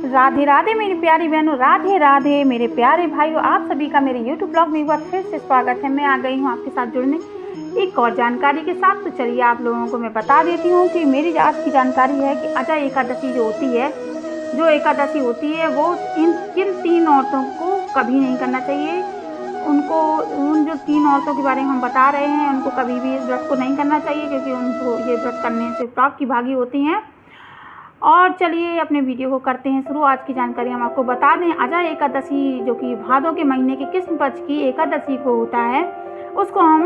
राधे राधे मेरी प्यारी बहनों, राधे राधे मेरे प्यारे भाइयों, आप सभी का मेरे YouTube ब्लॉग में एक बार फिर से स्वागत है। मैं आ गई हूँ आपके साथ जुड़ने एक और जानकारी के साथ। तो चलिए आप लोगों को मैं बता देती हूँ कि मेरी आज की जानकारी है कि अजय एकादशी जो एकादशी होती है वो किन 3 औरतों को कभी नहीं करना चाहिए। उन जो 3 औरतों के बारे में हम बता रहे हैं उनको कभी भी इस व्रत को नहीं करना चाहिए, क्योंकि उनको ये व्रत करने से पाप की भागी होती हैं। और चलिए अपने वीडियो को करते हैं शुरू। आज की जानकारी हम आपको बता दें, अजय एकादशी जो कि भादों के महीने के कृष्ण पक्ष की एकादशी को होता है, उसको हम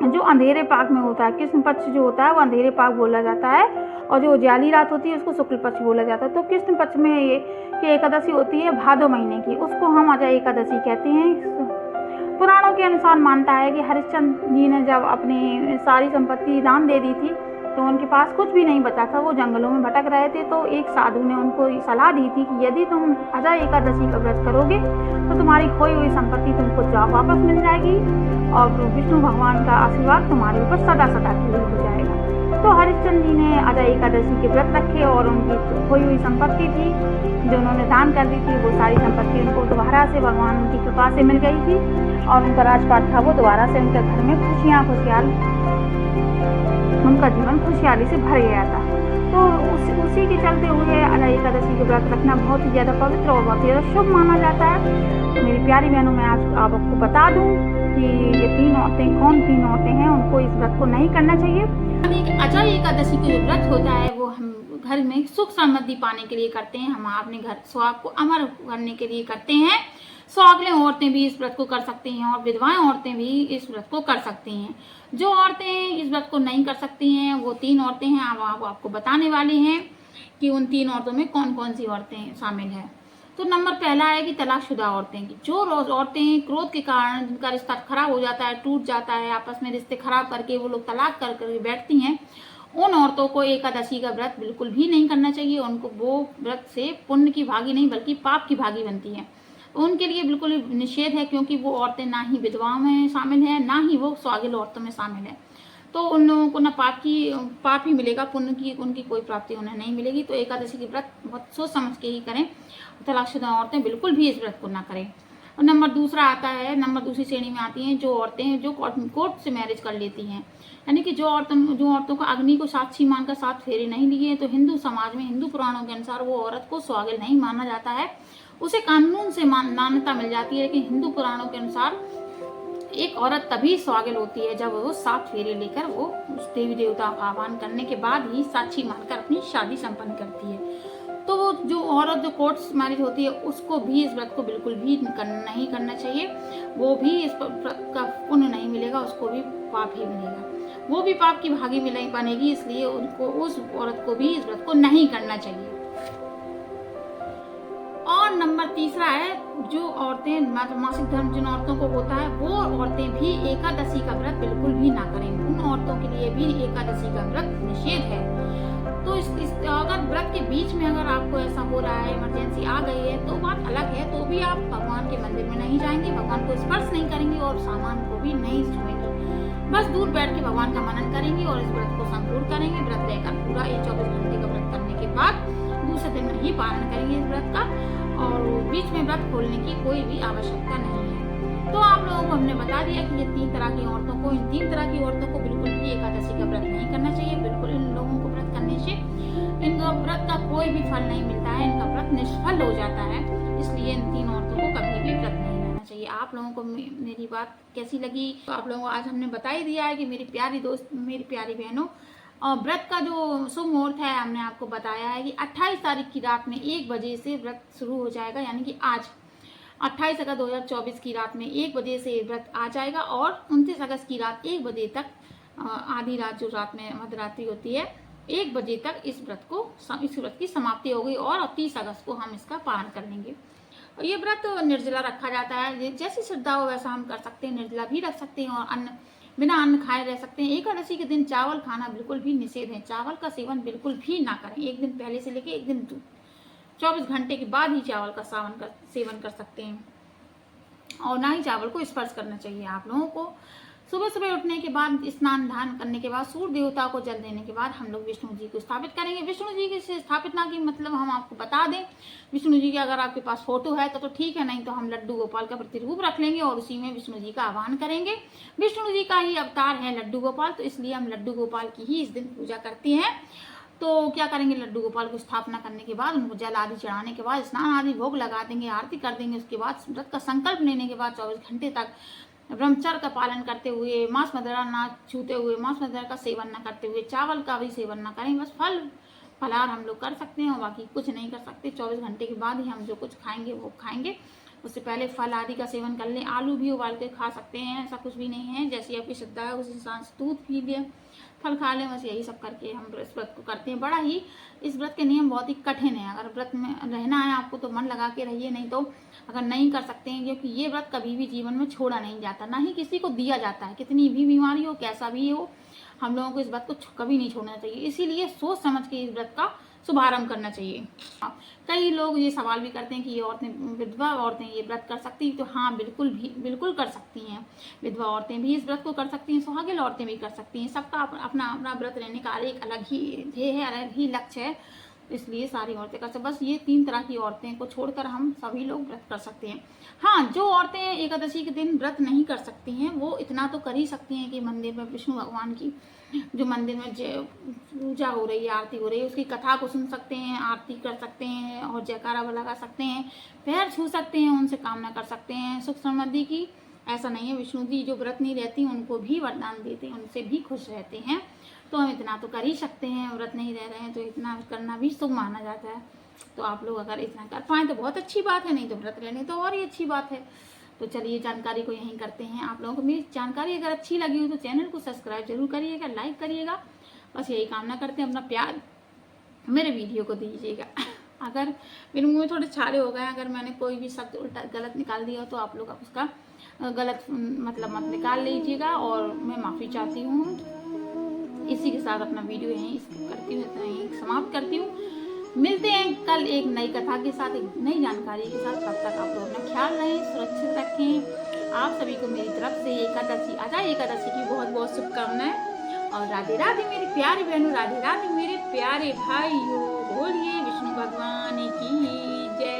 जो अंधेरे पाक में होता है, कृष्ण पक्ष जो होता है वो अंधेरे पाक बोला जाता है, और जो उजाली रात होती है उसको शुक्ल पक्ष बोला जाता है। तो कृष्ण पक्ष में ये कि एकादशी होती है भादो महीने की, उसको हम अजय एकादशी कहते हैं। पुराणों के अनुसार मानता है कि हरिश्चंद्र जी ने जब अपनी सारी संपत्ति दान दे दी थी तो उनके पास कुछ भी नहीं बचा था, वो जंगलों में भटक रहे थे। तो एक साधु ने उनको सलाह दी थी कि यदि तुम अजय एकादशी का व्रत करोगे तो तुम्हारी खोई हुई संपत्ति तुमको वापस मिल जाएगी और विष्णु भगवान का आशीर्वाद तुम्हारे ऊपर सदा सदा के लिए हो जाएगा। तो हरिश्चंद्र जी ने अजय एकादशी के व्रत रखे और उनकी खोई हुई संपत्ति थी जो उन्होंने दान कर दी थी, वो सारी संपत्ति उनको दोबारा से भगवान की कृपा से मिल गई थी और उनका राजपाट था वो दोबारा से उनके घर में खुशियाल उनका जीवन खुशहाली से भर गया था। तो उसी के चलते हुए अजय एकादशी के व्रत रखना बहुत ही ज़्यादा पवित्र और बहुत ही ज़्यादा शुभ माना जाता है। मेरी प्यारी बहनों, मैं आज आपको बता दूं कि ये 3 औरतें कौन 3 औरतें हैं, उनको इस व्रत को नहीं करना चाहिए। अजय एकादशी का जो व्रत होता है वो हम घर में सुख समृद्धि पाने के लिए करते हैं, हम अपने घर स्वास्थ्य को अमर करने के लिए करते हैं। सौगले औरतें भी इस व्रत को कर सकती हैं और विधवाएं औरतें भी इस व्रत को कर सकती हैं। जो औरतें इस व्रत को नहीं कर सकती हैं वो 3 औरतें हैं। अब आपको बताने वाली हैं कि उन 3 औरतों में कौन कौन सी औरतें शामिल हैं। तो नंबर पहला है कि तलाकशुदा औरतें की। जो औरतें क्रोध के कारण जिनका रिश्ता खराब हो जाता है, टूट जाता है, आपस में रिश्ते खराब करके वो लोग तलाक कर बैठती हैं, उन औरतों को एकादशी का व्रत बिल्कुल भी नहीं करना चाहिए। उनको वो व्रत से पुण्य की भागी नहीं बल्कि पाप की भागी बनती है। उनके लिए बिल्कुल निषेध है, क्योंकि वो औरतें ना ही विधवाओं में शामिल है ना ही वो सौगल औरतों में शामिल है। तो उन लोगों को ना पाप ही मिलेगा, पुण्य की उनकी कोई प्राप्ति उन्हें नहीं मिलेगी। तो एकादशी के व्रत बहुत सोच समझ के ही करें। तलाकशुदा औरतें बिल्कुल भी इस व्रत को ना करें। और नंबर दूसरी श्रेणी में आती हैं जो औरतें जो कोर्ट से मैरिज कर लेती हैं, यानी कि जो औरतों को अग्नि को साक्षी मानकर 7 फेरे नहीं लिए। तो हिंदू समाज में, हिंदू पुराणों के अनुसार वो औरत को सौगल नहीं माना जाता है, उसे कानून से मान्यता मिल जाती है। लेकिन हिंदू पुराणों के अनुसार एक औरत तभी सौगल होती है जब वो 7 फेरे लेकर वो उस देवी देवता का आह्वान करने के बाद ही साक्षी मानकर अपनी शादी संपन्न करती है। तो वो जो औरत जो कोर्ट मैरिज होती है उसको भी इस व्रत को बिल्कुल भी नहीं करना चाहिए। वो भी इस व्रत का पुण्य नहीं मिलेगा, उसको भी पाप ही मिलेगा, वो भी पाप की भागी बनेगी। इसलिए उस औरत को भी इस व्रत को नहीं करना चाहिए। और नंबर तीसरा है, जो औरतें मासिक धर्म जिन औरतों को होता है वो औरतें भी एकादशी का व्रत बिल्कुल भी ना करें। उन औरतों के लिए भी एकादशी का व्रत निषेध है। तो अगर व्रत के बीच में अगर आपको ऐसा हो रहा है, इमरजेंसी आ गई है, तो बात अलग है। तो भी आप भगवान के मंदिर में नहीं जाएंगे, भगवान को स्पर्श नहीं करेंगे और सामान को भी नहीं छुएंगे। बस दूर बैठ के भगवान का मनन करेंगे और इस व्रत को संपूर्ण करेंगे। व्रत लेकर पूरा 24 घंटे का व्रत करने के बाद दूसरे दिन ही पालन करेंगे इस व्रत का, और बीच में व्रत खोलने की कोई भी आवश्यकता नहीं है। तो आप लोगों को हमने बता दिया कि ये 3 तरह की औरतों को, इन 3 तरह की औरतों को बिल्कुल भी एकादशी का व्रत नहीं करना चाहिए। बिल्कुल इन लोगों को व्रत करने से इनका व्रत का कोई भी फल नहीं मिलता है, इनका व्रत निष्फल हो जाता है। इसलिए इन 3 औरतों को कभी भी व्रत नहीं रहना चाहिए। आप लोगों को मेरी बात कैसी लगी? तो आप लोगों को आज हमने बता ही दिया है कि मेरी प्यारी दोस्त, मेरी प्यारी बहनों, और व्रत का जो शुभ मुहूर्त है हमने आपको बताया है कि 28 तारीख की रात में 1 बजे से व्रत शुरू हो जाएगा, यानी कि आज 28 अगस्त 2024 की रात में 1 बजे से व्रत आ जाएगा और 29 अगस्त की रात 1 बजे तक, आधी रात जो रात में मध्यरात्रि होती है, 1 बजे तक इस व्रत की समाप्ति हो गई और 30 अगस्त को हम इसका पालन कर लेंगे। ये व्रत निर्जला रखा जाता है, जैसी श्रद्धा हो वैसा हम कर सकते हैं, निर्जला भी रख सकते हैं और बिना अन्न खाए रह सकते हैं। एकादशी के दिन चावल खाना बिल्कुल भी निषेध है, चावल का सेवन बिल्कुल भी ना करें। एक दिन पहले से लेके एक दिन 24 घंटे के बाद ही चावल का सेवन कर सकते हैं और ना ही चावल को स्पर्श करना चाहिए। आप लोगों को सुबह सुबह उठने के बाद स्नान ध्यान करने के बाद सूर्य देवता को जल देने के बाद हम लोग विष्णु जी को स्थापित करेंगे। विष्णु जी की स्थापित की मतलब हम आपको बता दें, विष्णु जी की अगर आपके पास फोटो है तो ठीक है, नहीं तो हम लड्डू गोपाल का प्रतिरूप रख लेंगे और उसी में विष्णु जी का आह्वान करेंगे। विष्णु जी का ही अवतार है लड्डू गोपाल, तो इसलिए हम लड्डू गोपाल की ही इस दिन पूजा करते हैं। तो क्या करेंगे, लड्डू गोपाल को स्थापना करने के बाद उनको जल आदि चढ़ाने के बाद स्नान आदि भोग लगा देंगे, आरती कर देंगे। उसके बाद व्रत का संकल्प लेने के बाद 24 घंटे तक ब्रह्मचर्य का पालन करते हुए, मांस मदिरा ना छूते हुए, मांस मदिरा का सेवन न करते हुए, चावल का भी सेवन न करें। बस फल फलाहार हम लोग कर सकते हैं और बाकी कुछ नहीं कर सकते। 24 घंटे के बाद ही हम जो कुछ खाएंगे वो खाएंगे। उससे पहले फल आदि का सेवन कर लें। आलू भी उबाल के खा सकते हैं, ऐसा कुछ भी नहीं है। जैसी आपकी श्रद्धा है उसी हिसाब से दूध पी लें, फल खा लें। बस यही सब करके हम इस व्रत को करते हैं। बड़ा ही इस व्रत के नियम बहुत ही कठिन है। अगर व्रत में रहना है आपको तो मन लगा के रहिए, नहीं तो अगर नहीं कर सकते हैं, क्योंकि ये व्रत कभी भी जीवन में छोड़ा नहीं जाता, ना ही किसी को दिया जाता है। कितनी भी बीमारी हो, कैसा भी हो, हम लोगों को इस व्रत को कभी नहीं छोड़ना चाहिए। इसीलिए सोच समझ के इस व्रत का शुभारंभ करना चाहिए। कई लोग ये सवाल भी करते हैं कि ये औरतें, विधवा औरतें ये व्रत कर सकती हैं, तो हाँ बिल्कुल कर सकती हैं। विधवा औरतें भी इस व्रत को कर सकती हैं, सुहागिन औरतें भी कर सकती हैं। सबका अपना अपना व्रत रहने का एक अलग ही ध्येय है, अलग ही लक्ष्य है, इसलिए सारी औरतें कर सकते। बस ये 3 तरह की औरतें को छोड़कर हम सभी लोग व्रत कर सकते हैं। हाँ, जो औरतें एकादशी के दिन व्रत नहीं कर सकती हैं वो इतना तो कर ही सकती हैं कि मंदिर में विष्णु भगवान की जो मंदिर में पूजा हो रही है, आरती हो रही है, उसकी कथा को सुन सकते हैं, आरती कर सकते हैं और जयकारा लगा सकते हैं, पैर छू सकते हैं, उनसे कामना कर सकते हैं सुख समृद्धि की। ऐसा नहीं है, विष्णु जी जो व्रत नहीं रहती उनको भी वरदान देते हैं, उनसे भी खुश रहते हैं। तो हम इतना तो कर ही सकते हैं। व्रत नहीं रह रहे हैं तो इतना करना भी शुभ माना जाता है। तो आप लोग अगर इतना कर पाएँ तो बहुत अच्छी बात है, नहीं तो व्रत रहने तो और ही अच्छी बात है। तो चलिए जानकारी को यहीं करते हैं। आप लोगों को मेरी जानकारी अगर अच्छी लगी हो तो चैनल को सब्सक्राइब जरूर करिएगा, लाइक करिएगा। बस यही कामना करते हैं, अपना प्यार मेरे वीडियो को दीजिएगा। अगर मेरे मुंह में थोड़े छाले हो गए, अगर मैंने कोई भी शब्द उल्टा गलत निकाल दिया हो तो आप लोग उसका गलत मतलब मत निकाल लीजिएगा और मैं माफ़ी चाहती हूँ। इसी के साथ अपना वीडियो यहीं करती हूँ, इतना यहीं समाप्त करती हूँ। मिलते हैं कल एक नई कथा के साथ, एक नई जानकारी के साथ। तब तक आप लोग अपना ख्याल रखें, सुरक्षित रखें। आप सभी को मेरी तरफ से एकादशी की बहुत बहुत शुभकामनाएं और राधे राधे मेरी प्यारी बहनों, राधे राधे मेरे प्यारे भाइयों। बोलिए विष्णु भगवान की जय।